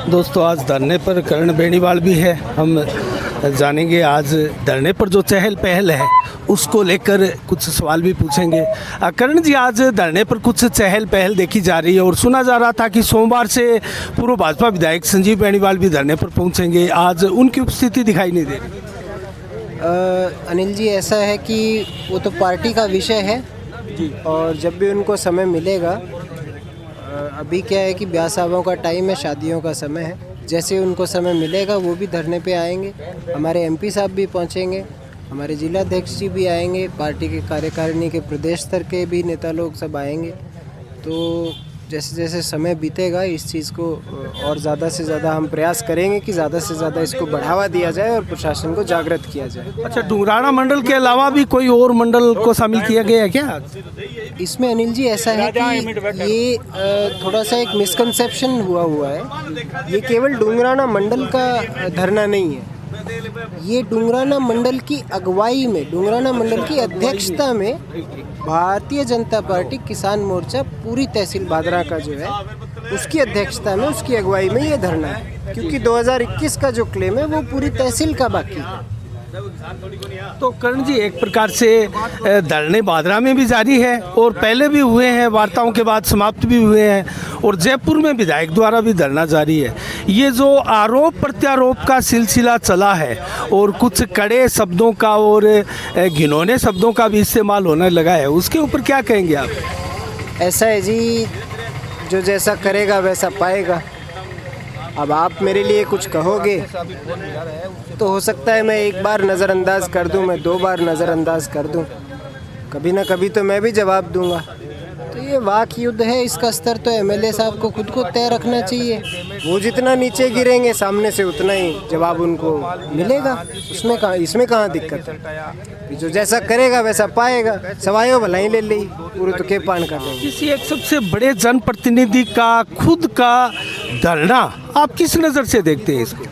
दोस्तों आज धरने पर करण बेनीवाल भी है। हम जानेंगे आज धरने पर जो चहल पहल है उसको लेकर कुछ सवाल भी पूछेंगे। करण जी, आज धरने पर कुछ चहल पहल देखी जा रही है और सुना जा रहा था कि सोमवार से पूर्व भाजपा विधायक संजीव बेनीवाल भी धरने पर पहुंचेंगे। आज उनकी उपस्थिति दिखाई नहीं दे रही। अनिल जी, ऐसा है कि वो तो पार्टी का विषय है जी, और जब भी उनको समय मिलेगा, अभी क्या है कि ब्याह सावों का टाइम है, शादियों का समय है, जैसे उनको समय मिलेगा वो भी धरने पे आएंगे। हमारे एमपी साहब भी पहुंचेंगे, हमारे जिलाध्यक्ष जी भी आएंगे, पार्टी के कार्यकारिणी के प्रदेश स्तर के भी नेता लोग सब आएंगे। तो जैसे जैसे समय बीतेगा इस चीज़ को और ज़्यादा से ज़्यादा हम प्रयास करेंगे कि ज़्यादा से ज़्यादा इसको बढ़ावा दिया जाए और प्रशासन को जागृत किया जाए। अच्छा, डुंगराना मंडल के अलावा भी कोई और मंडल को शामिल किया गया है क्या? इसमें अनिल जी ऐसा है कि ये थोड़ा सा एक मिसकंसेप्शन हुआ है। ये केवल डुंगराना मंडल का धरना नहीं है, ये डुंगराना मंडल की अगुवाई में, डुंगराना मंडल की अध्यक्षता में भारतीय जनता पार्टी किसान मोर्चा पूरी तहसील भादरा का जो है उसकी अध्यक्षता में, उसकी अगुवाई में ये धरना है, क्योंकि 2021 का जो क्लेम है वो पूरी तहसील का बाकी है। तो करण जी, एक प्रकार से धरने भादरा में भी जारी है और पहले भी हुए हैं, वार्ताओं के बाद समाप्त भी हुए हैं, और जयपुर में विधायक द्वारा भी धरना जारी है। ये जो आरोप प्रत्यारोप का सिलसिला चला है और कुछ कड़े शब्दों का और घिनौने शब्दों का भी इस्तेमाल होने लगा है, उसके ऊपर क्या कहेंगे आप? ऐसा है जी, जो जैसा करेगा वैसा पाएगा। अब आप मेरे लिए कुछ कहोगे तो हो सकता है मैं एक बार नज़रअंदाज कर दूं, मैं 2 बार नज़रअंदाज कर दूं, कभी ना कभी तो मैं भी जवाब दूंगा। तो ये वाक युद्ध है, इसका स्तर तो एमएलए साहब को खुद को तय रखना चाहिए। वो जितना नीचे गिरेंगे सामने से उतना ही जवाब उनको मिलेगा, इसमें कहाँ दिक्कत है। जो जैसा करेगा वैसा पाएगा, सवायों भलाई ले ली, पूरे तो के पान कर देंगे। किसी एक सबसे बड़े जनप्रतिनिधि का खुद का धरना आप किस नज़र से देखते हैं इसको?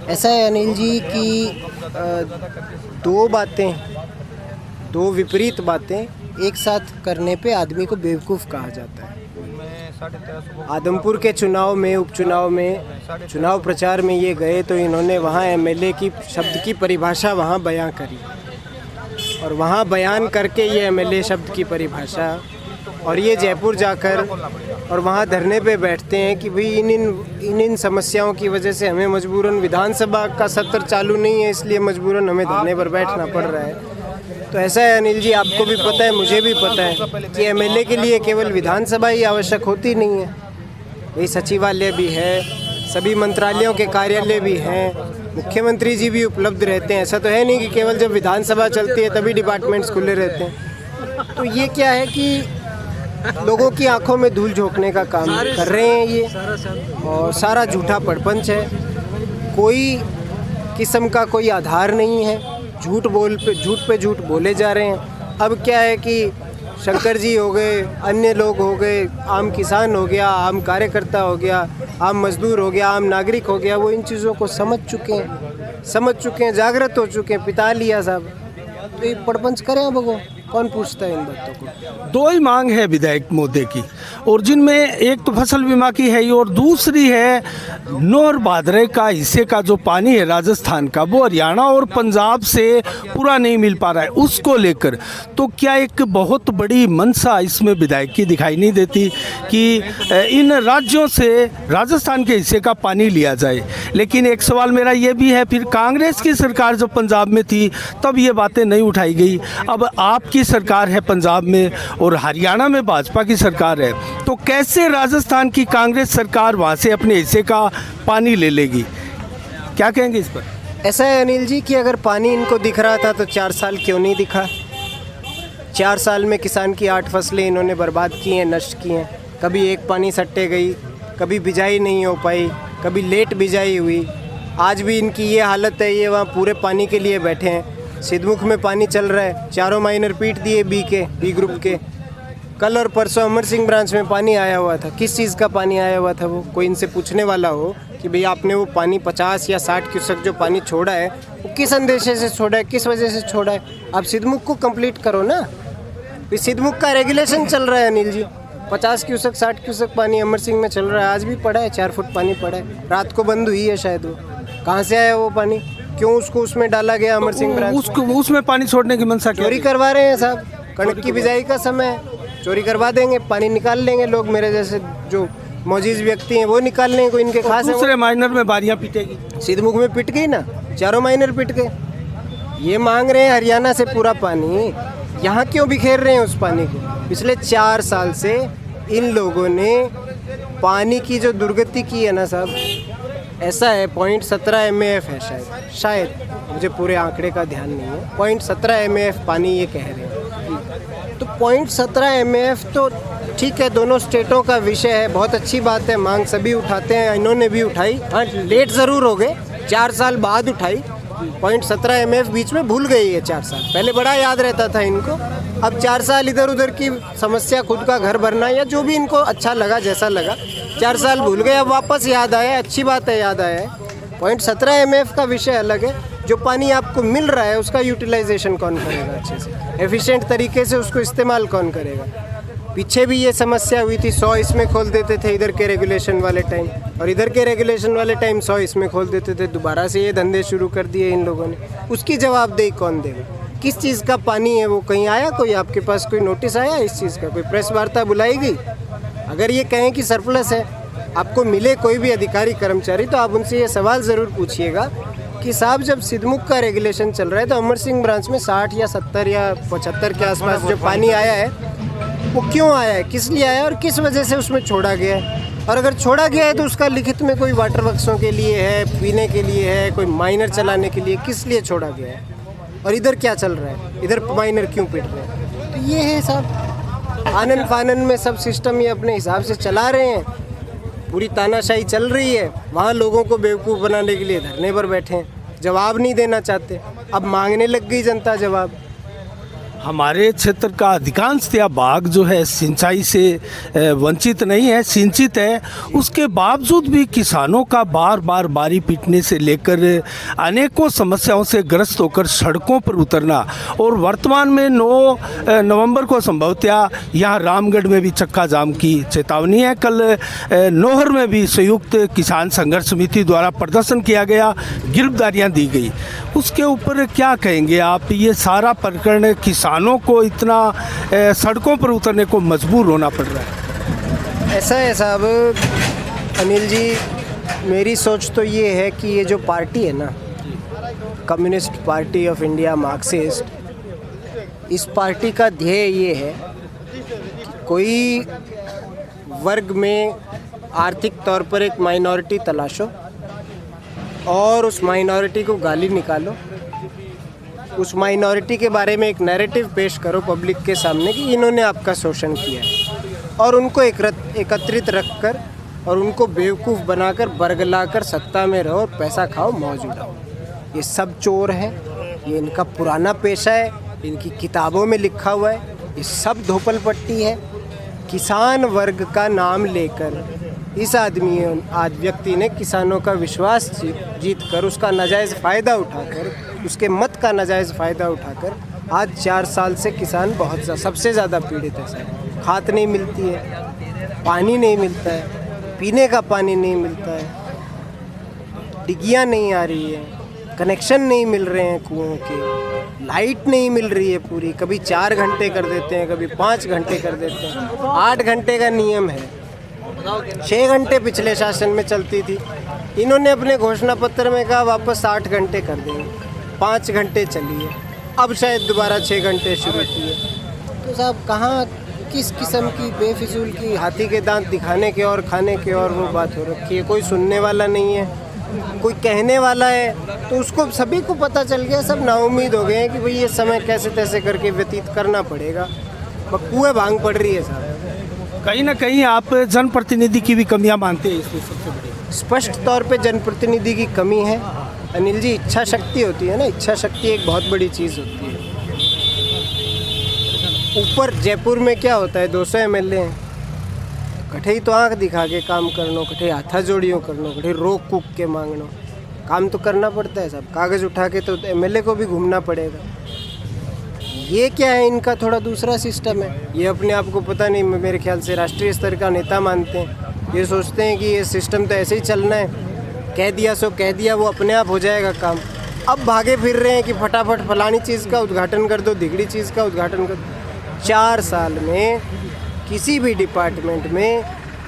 ऐसा है अनिल जी कि 2 बातें, 2 विपरीत बातें एक साथ करने पे आदमी को बेवकूफ़ कहा जाता है। आदमपुर के चुनाव में, उपचुनाव में, चुनाव प्रचार में ये गए तो इन्होंने वहाँ एमएलए की शब्द की परिभाषा वहाँ बयां करी, और वहाँ बयान करके ये एमएलए शब्द की परिभाषा, और ये जयपुर जाकर और वहाँ धरने पे बैठते हैं कि भाई इन समस्याओं की वजह से हमें मजबूरन विधानसभा का सत्र चालू नहीं है, इसलिए मजबूरन हमें धरने पर बैठना पड़ रहा है। तो ऐसा है अनिल जी, आपको भी पता है, मुझे भी पता है कि एमएलए के लिए केवल विधानसभा ही आवश्यक होती नहीं है, भाई सचिवालय भी है, सभी मंत्रालयों के कार्यालय भी हैं, मुख्यमंत्री जी भी उपलब्ध रहते हैं। ऐसा तो है नहीं कि केवल जब विधानसभा चलती है तभी डिपार्टमेंट्स खुले रहते हैं। तो ये क्या है कि लोगों की आंखों में धूल झोंकने का काम कर रहे हैं ये, और सारा झूठा प्रपंच है, कोई किस्म का कोई आधार नहीं है, झूठ पे झूठ बोले जा रहे हैं। अब क्या है कि शंकर जी हो गए, अन्य लोग हो गए, आम किसान हो गया, आम कार्यकर्ता हो गया, आम मजदूर हो गया, आम नागरिक हो गया, वो इन चीज़ों को समझ चुके हैं, जागृत हो चुके हैं, पिता लिया साहब। तो ये प्रपंच करें भगो, कौन पूछता है इन बातों को? 2 ही मांग है विधायक महोदय की, और जिनमें एक तो फसल बीमा की है और दूसरी है नौर भादरे का हिस्से का जो पानी है राजस्थान का, वो हरियाणा और पंजाब से पूरा नहीं मिल पा रहा है, उसको लेकर। तो क्या एक बहुत बड़ी मंशा इसमें विधायक की दिखाई नहीं देती कि इन राज्यों से राजस्थान के हिस्से का पानी लिया जाए? लेकिन एक सवाल मेरा ये भी है, फिर कांग्रेस की सरकार जब पंजाब में थी तब ये बातें नहीं उठाई गई, अब आपकी सरकार है पंजाब में और हरियाणा में भाजपा की सरकार है, तो कैसे राजस्थान की कांग्रेस सरकार वहां से अपने हिस्से का पानी ले लेगी? क्या कहेंगे इस पर? ऐसा है अनिल जी कि अगर पानी इनको दिख रहा था तो 4 साल क्यों नहीं दिखा? 4 साल में किसान की 8 फसलें इन्होंने बर्बाद की हैं, नष्ट की हैं। कभी एक पानी सट्टे गई, कभी बिजाई नहीं हो पाई, कभी लेट बिजाई हुई। आज भी इनकी ये हालत है, ये वहाँ पूरे पानी के लिए बैठे हैं। सिद्धमुख में पानी चल रहा है, 4 माइनर पीट दिए बी ग्रुप के। कल और परसों अमर सिंह ब्रांच में पानी आया हुआ था। किस चीज़ का पानी आया हुआ था? वो कोई इनसे पूछने वाला हो कि भाई आपने वो पानी 50 या 60 क्यूसेक जो पानी छोड़ा है वो किस अंदेशे से छोड़ा है, किस वजह से छोड़ा है। आप सिद्धमुख को कंप्लीट करो ना। इस सिद्धमुख का रेगुलेशन चल रहा है अनिल जी, 50 क्यूसेक 60 क्यूसेक पानी अमर सिंह में चल रहा है, आज भी पड़ा है, 4 फुट पानी पड़ा है, रात को बंद हुई है शायद। वो कहाँ से आया वो पानी, क्यों उसको उसमें डाला गया अमर सिंह ब्रांच? उसको उसमें पानी छोड़ने की मंशा क्या? चोरी करवा रहे हैं साहब, कणक की बिजाई का समय है, चोरी करवा देंगे, पानी निकाल लेंगे लोग, मेरे जैसे जो मौजीज व्यक्ति हैं वो निकाल लेंगे, कोई इनके खास है। दूसरे माइनर में बारियां पिटेगी, सिद्धमुख में पिट गई ना, चारों माइनर पिट गए। ये मांग रहे हैं हरियाणा से पूरा पानी, यहाँ क्यों बिखेर रहे हैं उस पानी को? पिछले 4 साल से इन लोगों ने पानी की जो दुर्गति की है ना साहब, ऐसा है 0.17 MAF है शायद मुझे पूरे आंकड़े का ध्यान नहीं है, 0.17 MAF पानी ये कह रहे हैं। तो 0.17 MAF तो ठीक है, दोनों स्टेटों का विषय है, बहुत अच्छी बात है, मांग सभी उठाते हैं, इन्होंने भी उठाई, हाँ लेट ज़रूर हो गए, 4 साल बाद उठाई। 0.17 MAF बीच में भूल गई है 4 साल पहले, बड़ा याद रहता था इनको। अब 4 साल इधर उधर की समस्या, खुद का घर भरना या जो भी इनको अच्छा लगा, जैसा लगा, 4 साल भूल गए, अब वापस याद आया, अच्छी बात है याद आया है। 0.17 MAF का विषय अलग है, जो पानी आपको मिल रहा है उसका यूटिलाइजेशन कौन करेगा अच्छे से, एफिशिएंट तरीके से उसको इस्तेमाल कौन करेगा। पीछे भी ये समस्या हुई थी, 100 इसमें खोल देते थे इधर के रेगुलेशन वाले टाइम, और इधर के रेगुलेशन वाले टाइम 100 इसमें खोल देते थे। दोबारा से ये धंधे शुरू कर दिए इन लोगों ने, उसकी जवाबदेही कौन देगा? किस चीज़ का पानी है वो, कहीं आया कोई आपके पास, कोई नोटिस आया इस चीज़ का, कोई प्रेस वार्ता बुलाई गई? अगर ये कहें कि सरप्लस है, आपको मिले कोई भी अधिकारी कर्मचारी, तो आप उनसे ये सवाल ज़रूर पूछिएगा कि साहब जब सिद्धमुख का रेगुलेशन चल रहा है तो अमर सिंह ब्रांच में 60 या 70 या 75 के आसपास जो पानी आया है वो क्यों आया है, किस लिए आया है और किस वजह से उसमें छोड़ा गया है? और अगर छोड़ा गया है तो उसका लिखित में कोई वाटर वर्क्सों के लिए है, पीने के लिए है, कोई माइनर चलाने के लिए, किस लिए छोड़ा गया है? और इधर क्या चल रहा है, इधर माइनर क्यों पिट रहे हैं? तो ये है साहब, आनन फानन में सब सिस्टम ये अपने हिसाब से चला रहे हैं, पूरी तानाशाही चल रही है। वहाँ लोगों को बेवकूफ़ बनाने के लिए धरने पर बैठे हैं, जवाब नहीं देना चाहते, अब मांगने लग गई जनता जवाब। हमारे क्षेत्र का अधिकांशतः भाग जो है सिंचाई से वंचित नहीं है, सिंचित है, उसके बावजूद भी किसानों का बार बार बारी पीटने से लेकर अनेकों समस्याओं से ग्रस्त होकर सड़कों पर उतरना, और वर्तमान में 9 नवंबर को संभवतः यहाँ रामगढ़ में भी चक्का जाम की चेतावनी है। कल नौहर में भी संयुक्त किसान संघर्ष समिति द्वारा प्रदर्शन किया गया, गिरफ्तारियाँ दी गई, उसके ऊपर क्या कहेंगे आप? ये सारा प्रकरण किसानों को इतना सड़कों पर उतरने को मजबूर होना पड़ रहा है। ऐसा है साहब अनिल जी, मेरी सोच तो ये है कि ये जो पार्टी है ना, communist party of India Marxist, इस पार्टी का ध्येय ये है कि कोई वर्ग में आर्थिक तौर पर एक माइनॉरिटी तलाशो और उस माइनॉरिटी को गाली निकालो, उस माइनॉरिटी के बारे में एक नैरेटिव पेश करो पब्लिक के सामने कि इन्होंने आपका शोषण किया है, और उनको एकत्रित रखकर और उनको बेवकूफ़ बनाकर बरगलाकर सत्ता में रहो, पैसा खाओ, मौज उड़ाओ। ये सब चोर हैं, ये इनका पुराना पेशा है, इनकी किताबों में लिखा हुआ है, ये सब धोपल पट्टी है। किसान वर्ग का नाम लेकर इस व्यक्ति ने किसानों का विश्वास जीत कर, उसका नाजायज़ फ़ायदा उठाकर, उसके मत का नाजायज़ फ़ायदा उठाकर आज 4 साल से किसान बहुत सबसे ज़्यादा पीड़ित है सर। खाद नहीं मिलती है, पानी नहीं मिलता है, पीने का पानी नहीं मिलता है, डिग्गियाँ नहीं आ रही है, कनेक्शन नहीं मिल रहे हैं कुओं के, लाइट नहीं मिल रही है पूरी, कभी 4 घंटे कर देते हैं, कभी 5 घंटे कर देते हैं, 8 घंटे का नियम है, 6 घंटे पिछले शासन में चलती थी, इन्होंने अपने घोषणा पत्र में कहा वापस 8 घंटे कर देंगे, 5 घंटे चली है, अब शायद दोबारा 6 घंटे शुरू किए। तो साहब कहाँ किस किस्म की बेफिजूल की हाथी के दांत दिखाने के और खाने के और वो बात हो रखी है। कोई सुनने वाला नहीं है, कोई कहने वाला है तो उसको सभी को पता चल गया, सब नाउम्मीद हो गए हैं कि भाई ये समय कैसे तैसे करके व्यतीत करना पड़ेगा, बकुए भांग पड़ रही है साहब। कहीं ना कहीं आप जनप्रतिनिधि की भी कमियां मानते हैं इसमें सबसे बड़ी? स्पष्ट तौर पे जनप्रतिनिधि की कमी है अनिल जी। इच्छा शक्ति होती है ना, इच्छा शक्ति एक बहुत बड़ी चीज़ होती है। ऊपर जयपुर में क्या होता है, 200 MLA हैं, कठे ही तो आँख दिखा के काम करनो, कठे हाथा जोड़ियों करनो, कठे रोक कूक के मांगनो, काम तो करना पड़ता है साहब। कागज़ उठा के तो एमएलए को भी घूमना पड़ेगा। ये क्या है, इनका थोड़ा दूसरा सिस्टम है। ये अपने आप को पता नहीं, मेरे ख्याल से राष्ट्रीय स्तर का नेता मानते हैं। ये सोचते हैं कि ये सिस्टम तो ऐसे ही चलना है, कह दिया सो कह दिया, वो अपने आप हो जाएगा काम। अब भागे फिर रहे हैं कि फटाफट फलानी चीज़ का उद्घाटन कर दो, दिगड़ी चीज़ का उद्घाटन कर दो। 4 साल में किसी भी डिपार्टमेंट में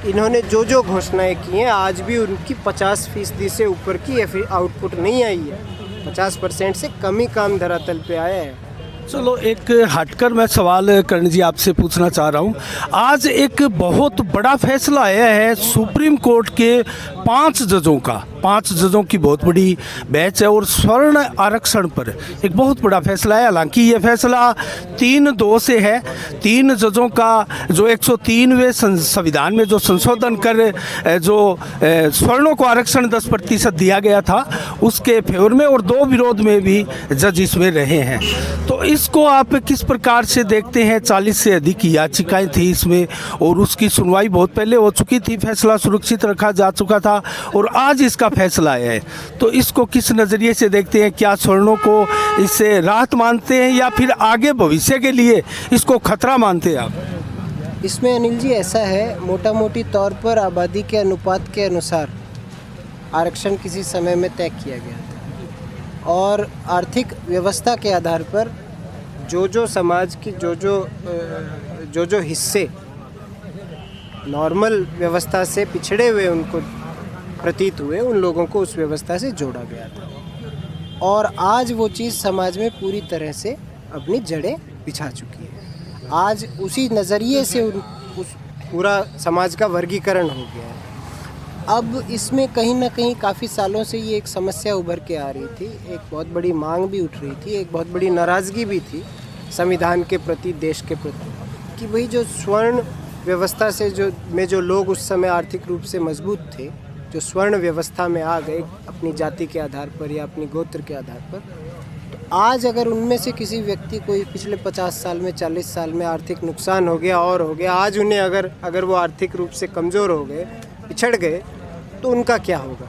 इन्होंने जो जो घोषणाएं की हैं, आज भी उनकी 50% से ऊपर की आउटपुट नहीं आई है। 50% से कम ही काम धरातल पे आया है। चलो, एक हटकर मैं सवाल कर्ण जी आपसे पूछना चाह रहा हूँ। आज एक बहुत बड़ा फैसला आया है सुप्रीम कोर्ट के 5 जजों का। 5 जजों की बहुत बड़ी बेंच है और स्वर्ण आरक्षण पर एक बहुत बड़ा फैसला है। हालांकि ये फैसला 3-2 से है। 3 जजों का जो 103वें संविधान में जो संशोधन कर जो स्वर्णों को आरक्षण 10% दिया गया था, उसके फेवर में, और 2 विरोध में भी जज इसमें रहे हैं। तो इसको आप किस प्रकार से देखते हैं? 40 से अधिक याचिकाएं थी इसमें और उसकी सुनवाई बहुत पहले हो चुकी थी, फैसला सुरक्षित रखा जा चुका था और आज इसका फैसला आया है। तो इसको किस नज़रिए से देखते हैं? क्या स्वर्णों को इससे राहत मानते हैं या फिर आगे भविष्य के लिए इसको खतरा मानते हैं आप? इसमें अनिल जी ऐसा है, मोटा मोटी तौर पर आबादी के अनुपात के अनुसार आरक्षण किसी समय में तय किया गया था और आर्थिक व्यवस्था के आधार पर जो समाज की जो हिस्से नॉर्मल व्यवस्था से पिछड़े हुए उनको प्रतीत हुए, उन लोगों को उस व्यवस्था से जोड़ा गया था और आज वो चीज़ समाज में पूरी तरह से अपनी जड़ें बिछा चुकी है। आज उसी नज़रिए से उस पूरा समाज का वर्गीकरण हो गया है। अब इसमें कहीं ना कहीं काफ़ी सालों से ये एक समस्या उभर के आ रही थी, एक बहुत बड़ी मांग भी उठ रही थी, एक बहुत बड़ी नाराज़गी भी थी संविधान के प्रति, देश के प्रति, कि भाई जो स्वर्ण व्यवस्था से जो लोग उस समय आर्थिक रूप से मजबूत थे, जो स्वर्ण व्यवस्था में आ गए अपनी जाति के आधार पर या अपनी गोत्र के आधार पर, तो आज अगर उनमें से किसी व्यक्ति को पिछले 50 साल में, 40 साल में आर्थिक नुकसान हो गया और हो गया, आज उन्हें अगर वो आर्थिक रूप से कमज़ोर हो गए, पिछड़ गए, तो उनका क्या होगा?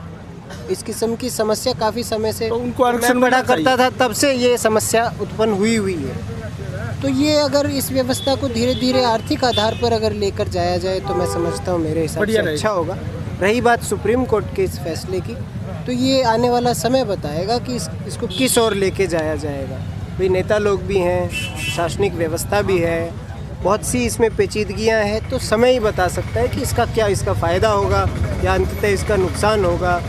इस किस्म की समस्या काफ़ी समय से तो उनको आरक्षण बड़ा करता था, तब से ये समस्या उत्पन्न हुई है। तो ये अगर इस व्यवस्था को धीरे धीरे आर्थिक आधार पर अगर लेकर जाया जाए तो मैं समझता हूँ मेरे हिसाब से अच्छा होगा। रही बात सुप्रीम कोर्ट के इस फैसले की, तो ये आने वाला समय बताएगा कि इसको किस ओर लेके जाया जाएगा। भाई नेता लोग भी हैं, प्रशासनिक व्यवस्था भी है, बहुत सी इसमें पेचीदगियाँ हैं, तो समय ही बता सकता है कि इसका फ़ायदा होगा या अंततः इसका नुकसान होगा।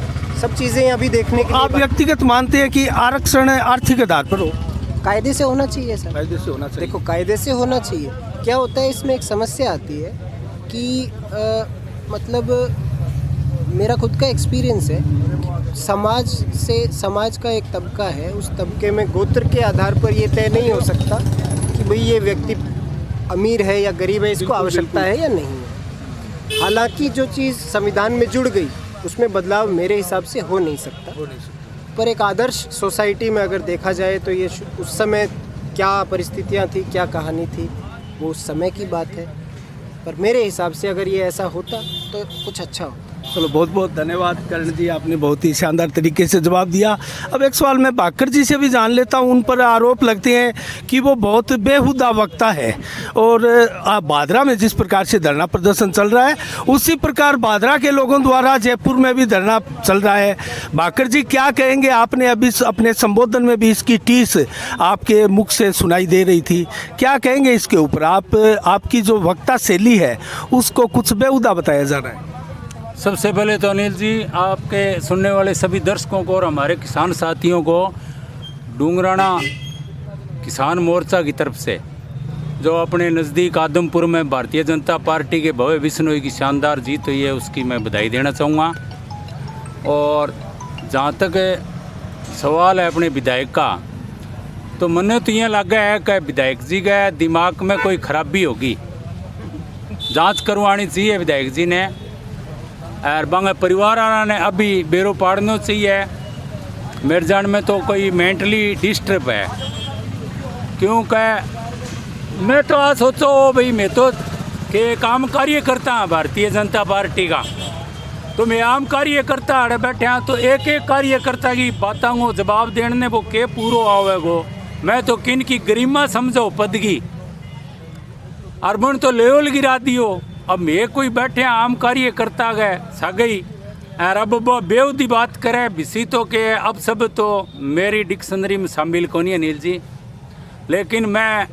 सब चीज़ें अभी देखने के लिए। आप व्यक्तिगत मानते हैं कि आरक्षण आर्थिक आधार पर हो? कायदे से होना चाहिए सर। कायदे से होना चाहिए। देखो, कायदे से होना चाहिए। क्या होता है, इसमें एक समस्या आती है कि मतलब मेरा खुद का एक्सपीरियंस है, समाज का एक तबका है, उस तबके में गोत्र के आधार पर ये तय नहीं हो सकता कि भाई ये व्यक्ति अमीर है या गरीब है, इसको आवश्यकता है या नहीं है। हालांकि जो चीज़ संविधान में जुड़ गई उसमें बदलाव मेरे हिसाब से हो नहीं सकता। पर एक आदर्श सोसाइटी में अगर देखा जाए तो ये उस समय क्या परिस्थितियाँ थी, क्या कहानी थी, वो उस समय की बात है। पर मेरे हिसाब से अगर ये ऐसा होता तो कुछ अच्छा होता। चलो, बहुत बहुत धन्यवाद कर्ण जी, आपने बहुत ही शानदार तरीके से जवाब दिया। अब एक सवाल मैं बाकर जी से भी जान लेता हूँ। उन पर आरोप लगते हैं कि वो बहुत बेहुदा वक्ता है और बादरा में जिस प्रकार से धरना प्रदर्शन चल रहा है, उसी प्रकार बादरा के लोगों द्वारा जयपुर में भी धरना चल रहा है। बाकर जी, क्या कहेंगे? आपने अभी अपने संबोधन में भी इसकी टीस आपके मुख से सुनाई दे रही थी, क्या कहेंगे इसके ऊपर? आपकी जो वक्ता शैली है उसको कुछ बेहुदा बताया जा रहा है। सबसे पहले तो अनिल जी, आपके सुनने वाले सभी दर्शकों को और हमारे किसान साथियों को डूंगराना किसान मोर्चा की तरफ से जो अपने नज़दीक आदमपुर में भारतीय जनता पार्टी के भव्य बिश्नोई की शानदार जीत हुई है, उसकी मैं बधाई देना चाहूँगा। और जहाँ तक सवाल है अपने विधायक का, तो मन्ने तो ये लगा है कि विधायक जी के दिमाग में कोई खराबी होगी, जांच करवानी चाहिए विधायक जी ने। और बांगे परिवार वाला ने अभी बेरो पाड़ना चाहिए। मेरे जान में तो कोई मेंटली डिस्टर्ब है, क्योंकि मैं तो आज सोचो भाई, मैं तो कि एक आम कार्यकर्ता है भारतीय जनता पार्टी का, तो मैं आम कार्यकर्ता अड़े बैठे हैं, तो एक एक कार्यकर्ता की बातों को जवाब देने वो के पूरो आवेगो। मैं तो किन की गरिमा समझो पद की अरबन तो लेवल गिरा दियो। अब मैं कोई बैठे आम कार्यकर्ता गए सगई और अब वो बेवदी बात करे बिसी तो के अब सब तो मेरी डिक्शनरी में शामिल कौन है अनिल जी। लेकिन मैं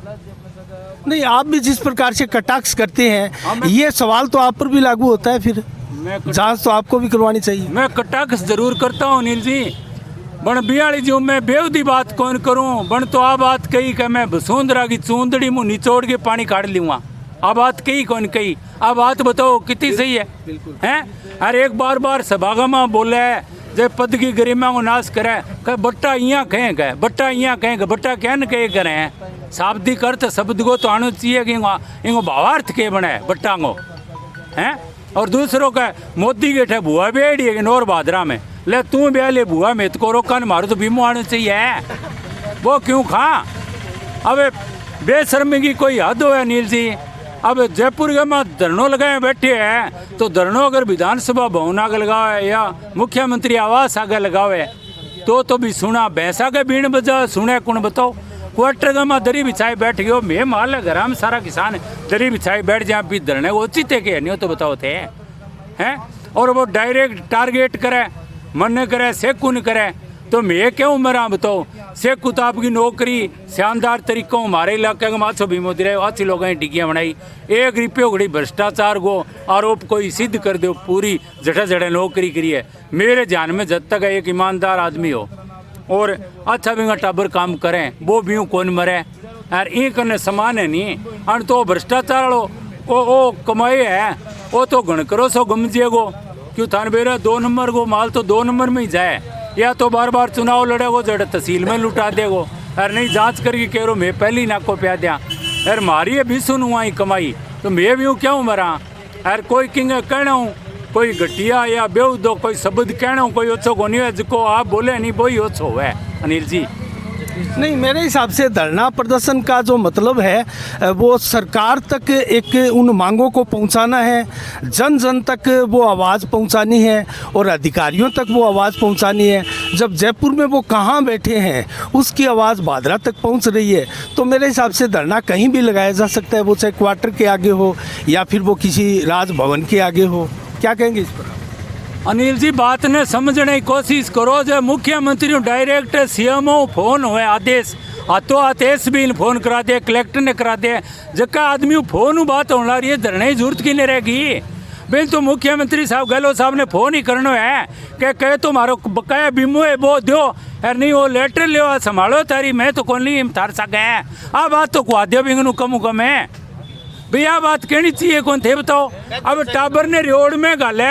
नहीं, आप भी जिस प्रकार से कटाक्ष करते हैं ये सवाल तो आप पर भी लागू होता है, फिर जांच तो आपको भी करवानी चाहिए। मैं कटाक्ष जरूर करता हूँ अनिल जी, बन बियाली जो मैं बेवदी बात कौन करूँ। बन तो आ बात कही कि मैं वसुंधरा की चूंदड़ी मुँह निचोड़ के पानी काट लूँगा, आ बात कही कौन कही। आ बात बताओ कितनी सही है, हैं? अरे एक बार सभागामा बोले जे पद की गरिमा को नाश करे, कह बट्टा यहाँ कहें गए, बट्टा यहाँ कहेंगे, बट्टा क्या न कहे करें हैं। शाब्दिक अर्थ शब्द को तो आना चाहिए कि इनको भावार्थ के बने बट्टा को, हैं? और दूसरों का मोदी के ठे बुआ बेड़ी है नौर भादरा में, ले तू ब्याह ले बुआ में तो रोका न मारो तो बीमो आना चाहिए, वो क्यों खा। अब बेशर्मी की कोई हद हो अनिल जी। अब जयपुर के में धरनों लगाए बैठे हैं, तो धरनों अगर विधानसभा भवन आगे लगावे या मुख्यमंत्री आवास आगे लगावे तो भी सुना भैंसा के बीण बजा सुने कौन बताओ। क्वार्टर का में दरी बिछाई बैठ गयो, मैं माल घर में सारा किसान दरी बिछाई बैठ जाए भी धरने को उचित है कि नहीं तो बताओ थे, हैं? और वो डायरेक्ट टारगेट करे, मन करे सेकुन करे, तो मैं क्यों मरा बताओ। शेख कुताब की नौकरी शानदार तरीकों हमारे इलाके का माछो भी मोदी रहे अच्छी लोगों ने टिकियाँ बनाई, एक रुपये घड़ी भ्रष्टाचार को आरोप कोई सिद्ध कर दो, पूरी जठा जड़े नौकरी करी है। मेरे ध्यान में जब तक एक ईमानदार आदमी हो और अच्छा भी टाबर काम करें वो भी कौन मरे यार, ये करने समान है नहीं। अन तो भ्रष्टाचार वो कमाई है वो तो गण करो सो गम जिएगो, क्यों थान बेरा 2 नंबर को माल तो 2 नंबर में ही जाए, या तो बार बार चुनाव लड़ेगो जड़ तहसील में लुटा देगो, अर नहीं जांच करके कह रो मैं पहली नाको प्या दिया यार मारी है भी सुनूँ ही कमाई, तो मैं भी हूँ क्यों मरा यार। कोई किंग कहना हूँ कोई घटिया या बेऊ दो कोई शब्द कहना हूँ कोई ओछो को नहीं है, जिसको आप बोले नहीं वही ओछो है अनिल जी। नहीं, मेरे हिसाब से धरना प्रदर्शन का जो मतलब है वो सरकार तक एक उन मांगों को पहुंचाना है, जन जन तक वो आवाज़ पहुंचानी है और अधिकारियों तक वो आवाज़ पहुंचानी है। जब जयपुर में वो कहाँ बैठे हैं उसकी आवाज़ भादरा तक पहुंच रही है, तो मेरे हिसाब से धरना कहीं भी लगाया जा सकता है, वो चाहे क्वार्टर के आगे हो या फिर वो किसी राजभवन के आगे हो। क्या कहेंगे इस पर अनिल जी? बात ने समझने की कोशिश करो। जो मुख्यमंत्री डायरेक्ट सीएमओ फोन हुए आदेश हाथों आदेश भी फोन करा दे, कलेक्टर ने करा दे, जगह आदमी फोन बात होना रही है, धरने की जरूरत की नहीं रहेगी। बिल तो मुख्यमंत्री साहब गहलोत साहब ने फोन ही करना है कि कहे तुम्हारो बकाया बीमो है वो दो, यार नहीं वो लेटर ले संभालो तारी, मैं तो कौन नहीं थार सके है। आ बात तो कुआ दियो बिंगनू कम है भैया, बात कहनी चाहिए कौन थे बताओ। अब टाबर ने रोड में गाले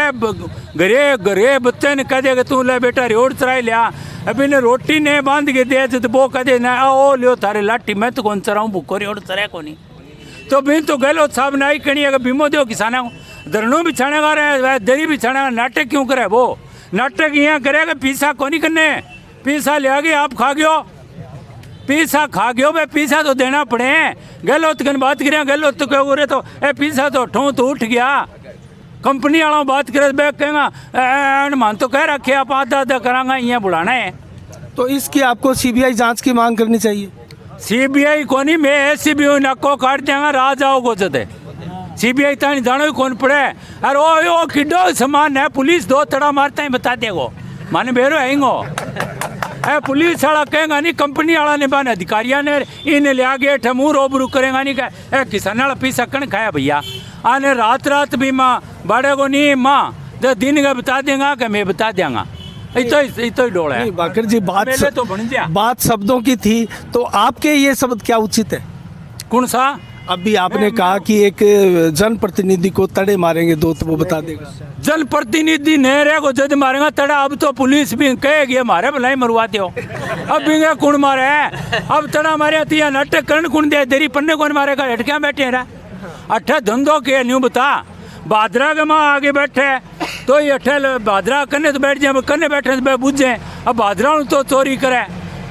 घरे घरे बच्चे ने कह देगा तू ले बेटा रोड चराई लिया, अभी ने रोटी ने बांध के दे तो वो कह दे ना ओ लियो थारे लाठी, मैं तो कौन चराऊँ भूखो रोड चराए को नहीं। तो बिन तो गहलोत साहब ने आई कहनी अगर बीमो दो किसानों धरनों बिछाने का रहे दरी बिछाने का नाटक क्यों करे। वो नाटक यहाँ करेगा पीसा को नहीं करने, पीसा ले आगे आप खा गयो, पीसा खा गयो भाई, पीसा तो देना पड़े। गहलोत कन बात करें गहलोत तो कहो रे तो ए पीसा तो ठों तो उठ गया, कंपनी वालों बात करे बैग कहेंगा मान तो कह रखे आप आधा आधा करांगा यहाँ बुलाना है। तो इसकी आपको सीबीआई जांच की मांग करनी चाहिए। सीबीआई को नहीं, मैं एसीबी नक्को काट देंगा राज आओ को जदे सीबीआई तानी जानो ही कौन पड़े। अरे ओ किडो सामान है, पुलिस 2 तड़ा मारता ही बता देगो माने बेरो आएंगो। ए पुलिस वाला कहेगा नहीं, कंपनी वाला ने बान अधिकारियों ने इन्हें ले आगे ठमू रोबरू करेगा नहीं कह ए किसान वाला पीसा कण खाया भैया। आने रात भी माँ बड़े को नहीं माँ तो दिन का बता देगा कि मैं बता देंगा, इतो ही डोला है। बाकर जी बात शब्दों की थी, तो आपके ये शब्द क्या उचित है? कौन सा? अभी आपने कहा कि एक जनप्रतिनिधि को तड़े मारेंगे 2 तो वो बता देगा। जनप्रतिनिधि नहीं रहे को जज मारेगा तड़ा, अब तो पुलिस भी कहेगी हमारे भलाई मरवाते हो। अब भी कौन मारे अब तड़ा मारे तिया नाटक करण कौन दे देरी पन्ने कौन मारेगा, हटक्या बैठे रहा अट्ठा धंधों के न्यू बता। भादरा के माँ आगे बैठे तो ये अट्ठे भादरा करने तो बैठ जाए, करने बैठे तो बुझे। अब भादरा तो चोरी करे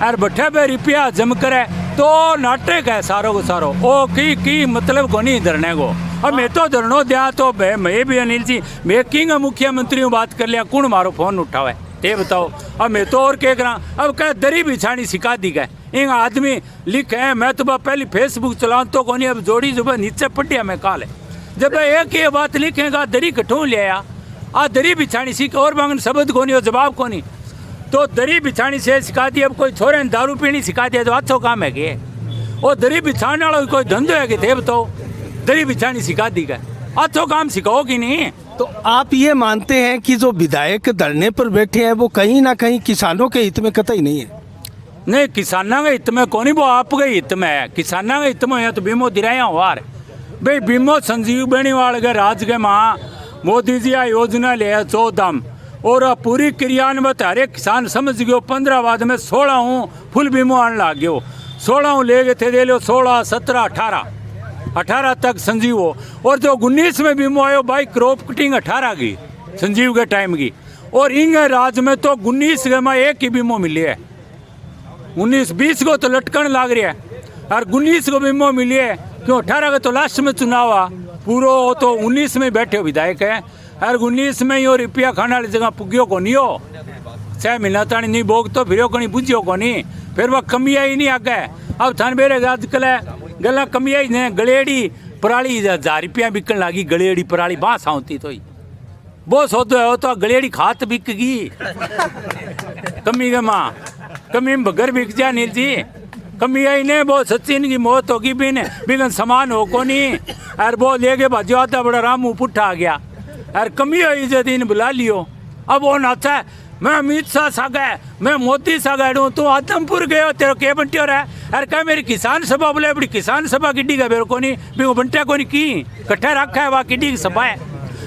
और बट्ठे पे रुपया जम करे तो नाटक है सारो को सारो। ओ की मतलब को नहीं धरने को अब मैं तो धरनो दिया तो मैं भी अनिल जी मैं किंग मुख्यमंत्री बात कर लिया कौन मारो फोन उठावे ते बताओ। अब मैं तो और क्या करा अब कह दरी बिछानी सिखा दी गए इन आदमी लिखे है मैं तो पहले फेसबुक चलाऊँ तो कौन अब जोड़ी सुबह नीचे पटिया मैं काल जब एक ये बात लिखेगा दरी कठों ले आया आ दरी बिछानी सीख और मांगन शब्द कोनी और जवाब कोनी तो दरी बिछानी से सिखा दी। अब कोई छोरे ने दारू पीनी सिखा दिया तो अच्छो काम है कि वो दरी बिछाने वाला कोई धंधो है कि थे बताओ दरी बिछानी सिखा दी गए अच्छो काम सिखाओ कि नहीं। तो आप ये मानते हैं कि जो विधायक धरने पर बैठे हैं वो कहीं ना कहीं किसानों के हित में कतई नहीं है? नहीं किसाना के हित में कौन वो आपके हित में है किसाना के हित में है तो बीमो दिराया हुआ भाई बीमो संजीव बेनीवाल के राज के माँ मोदी जी आ योजना ले 14 और पूरी क्रियान्वित हर एक किसान समझ गयो 15 बाद में 16 हूँ फुल बीमो आने लग गयो 16 हूँ ले गए थे दे लो 16 17 18 तक संजीव हो और जो 19 में बीमो आयो भाई क्रॉप कटिंग 18 की संजीव के टाइम की और इंग राज में तो 19 के में एक ही बीमो मिली है 19-20 को तो लटकन लाग रही है और 19 को बीमो मिली है क्यों 18 का तो लास्ट में चुनाव आ पूरा तो 19 में बैठे हो विधायक है और 19 में ही और रुपया खाने वाली जगह पुगियो को नहीं हो 6 महीना तानी नहीं भोग तो फिर को बुझियो को नहीं फिर वह कमिया ही नहीं आगे अब थान बेरे आजकल गला कमिया ही नहीं गलेड़ी पराली 1000 रुपया बिकन लगी गलेड़ी पराली बांस आती तो ही वो सोचो है तो गलेड़ी खात बिकगी कमी के माँ कमी में बगर बिक जा नील जी कमी आई ने वो सचिन की मौत होगी बिगन समान हो को नहीं और वो ले के भाजो आता बड़ा रामू पुट्ठा आ गया और कमी हुई जो दिन बुला लियो अब वो नाचा है मैं अमित शाह सागा मैं मोदी सागा हूँ तू आदमपुर गयो तेरे के बंटियो रहा अरे क्या मेरी किसान सभा बोले बड़ी किसान सभा किड्डी का बेरो को नहीं भी वो बंटिया को नहीं की कट्ठा रखा है वहाँ किड्डी की सभा है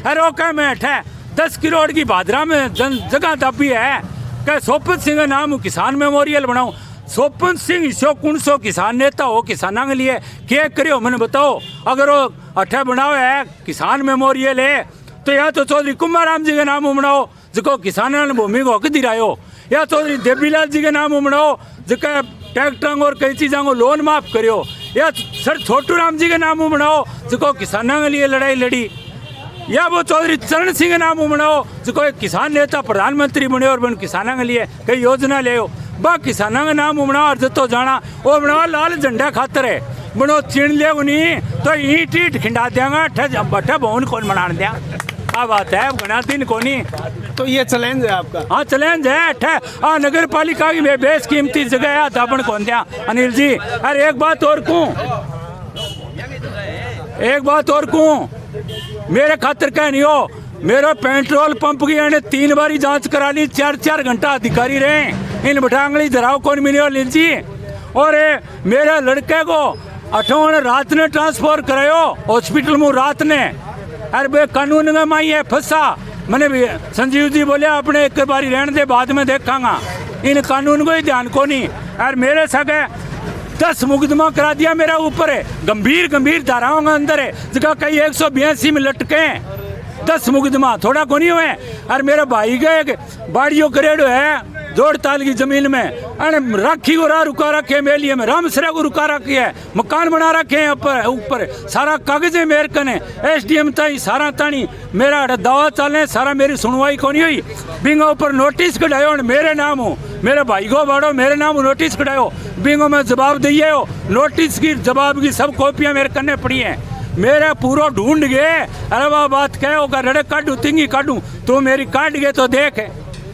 अरे वो क्या मैं अठा 10 करोड़ की भादरा में जगह दाबी है क्या सोपन सिंह का नाम किसान मेमोरियल बनाऊँ सोपन सिंह इसो कौन सो किसान नेता हो किसानों के लिए क्या करियो मैंने बताओ अगर वो अठा बनाओ है किसान मेमोरियल है तो या तो चौधरी कुमार राम जी के नाम बनाओ जिको किसानों ने भूमि को हक दिलायो या चौधरी देवीलाल जी के नाम बनाओ जिका ट्रैक्टर और कई चीज़ों को लोन माफ करियो या सर छोटू राम जी के नाम बनाओ जिको किसानों के लिए लड़ाई लड़ी या वो चौधरी चरण सिंह के नाम बनाओ जिको एक किसान नेता प्रधानमंत्री बने और बन किसानों के लिए कई योजना ले बा किसानों का नाम बनाओ और जतो जाना वो बनाओ लाल झंडा खातर है बनो चिन ले नहीं तो ईट ईट खिंडा देंगे अठा भवन कौन बना दिया क्या बात है बना दिन को नहीं तो ये चैलेंज है आपका? हाँ चैलेंज है अठा हाँ नगर पालिका की बेस कीमती जगह है दापन कौन दिया अनिल जी। अरे एक बात और कहूँ मेरे खातर कह नहीं हो मेरा पेट्रोल पंप की ने 3 बारी जांच करा ली 4 घंटा अधिकारी रहे इन बटांगली धराव कौन मिले अनिल जी। और मेरे लड़के को 8 रात ने ट्रांसफर करायो हॉस्पिटल में रात ने अरे बे कानून में माई है फंसा मैंने भी संजीव जी बोले अपने एक बारी रहने दे बाद में देखांगा इन कानून को ही ध्यान को नहीं। और मेरे सगे 10 मुकदमा करा दिया मेरा ऊपर है गंभीर धाराओं के अंदर है जगह कई 182 में लटके हैं 10 मुकदमा थोड़ा को नहीं हुए। और मेरे भाई के बाड़ियों करेड़ो है जोड़ ताल की जमीन में अरे राखी को रुका रखे मेलिए में रामसरा को रुका रखी है मकान बना रखे हैं ऊपर सारा कागज है मेरे कने SDM ताई सारा तानी मेरा दावा चले सारा मेरी सुनवाई को नहीं हुई बिंगो ऊपर नोटिस कढ़ायो मेरे नाम हो मेरे भाई को बाड़ो मेरे नाम नोटिस कढ़ायो बिंगो में जवाब दिए हो नोटिस की जवाब की सब कॉपियाँ मेरे कन्ने पड़ी हैं मेरे पूरा ढूंढ गए अरे वाह बात कहो रड़े काटू तिंगी काटू तू मेरी काट गए तो देख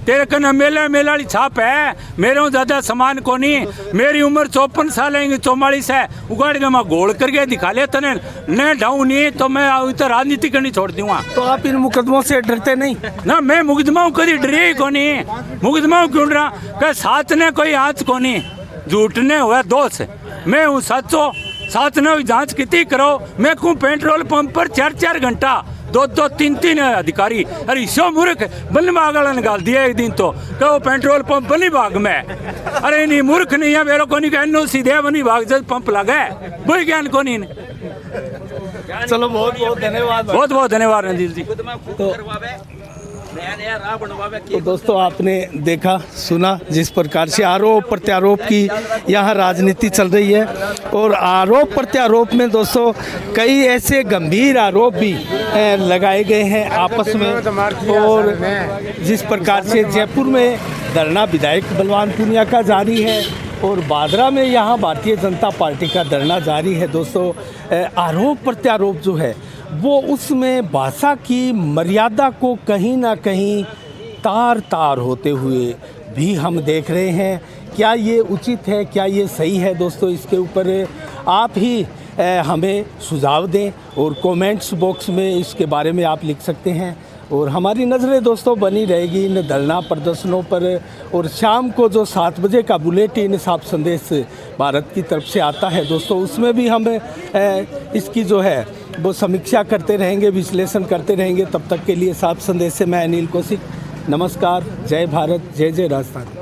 तेरे कन्ने मेला वाली छाप है मेरे ज्यादा सामान को नहीं मेरी उम्र 54 साल है 44 है उगाड़ के मैं घोल करके दिखा ले तने न ढाऊँ नहीं तो मैं इधर राजनीति करनी छोड़ दूंगा। तो आप इन मुकदमों से डरते नहीं? ना मैं मुकदमाओं कभी डरे को नहीं मुकदमाओं क्यों डरा क्या साथ ने कोई आँच को नहीं झूठने हुआ दोष मैं हूँ सचो साथ ने जांच कितनी करो मैं कहूँ पेट्रोल पंप पर 4 घंटा 2-3 अधिकारी अरे इसो मूर्ख बल्ली बाग वाला निकाल दिया एक दिन तो कहो पेट्रोल पंप बल्ली बाग में अरे नहीं मूर्ख नहीं है मेरे को नहीं कहनो सीधे बनी बाग जब पंप लगा वही ज्ञान को नहीं। चलो बहुत धन्यवाद बहुत धन्यवाद रणजीत जी। तो तो दोस्तों आपने देखा सुना जिस प्रकार से आरोप प्रत्यारोप की यहाँ राजनीति चल रही है, और आरोप प्रत्यारोप में दोस्तों कई ऐसे गंभीर आरोप भी लगाए गए हैं आपस में। और जिस प्रकार से जयपुर में धरना विधायक बलवान पूनिया का जारी है और बादरा में यहाँ भारतीय जनता पार्टी का धरना जारी है दोस्तों, आरोप प्रत्यारोप जो है वो उसमें भाषा की मर्यादा को कहीं ना कहीं तार तार होते हुए भी हम देख रहे हैं। क्या ये उचित है, क्या ये सही है दोस्तों, इसके ऊपर आप ही हमें सुझाव दें और कमेंट्स बॉक्स में इसके बारे में आप लिख सकते हैं। और हमारी नज़रें दोस्तों बनी रहेगी इन धरना प्रदर्शनों पर। और शाम को जो 7 बजे का बुलेटिन साफ संदेश भारत की तरफ से आता है दोस्तों, उसमें भी हम इसकी जो है वो समीक्षा करते रहेंगे, विश्लेषण करते रहेंगे। तब तक के लिए साफ संदेश से मैं अनिल कौशिक, नमस्कार, जय भारत, जय जय राजस्थान।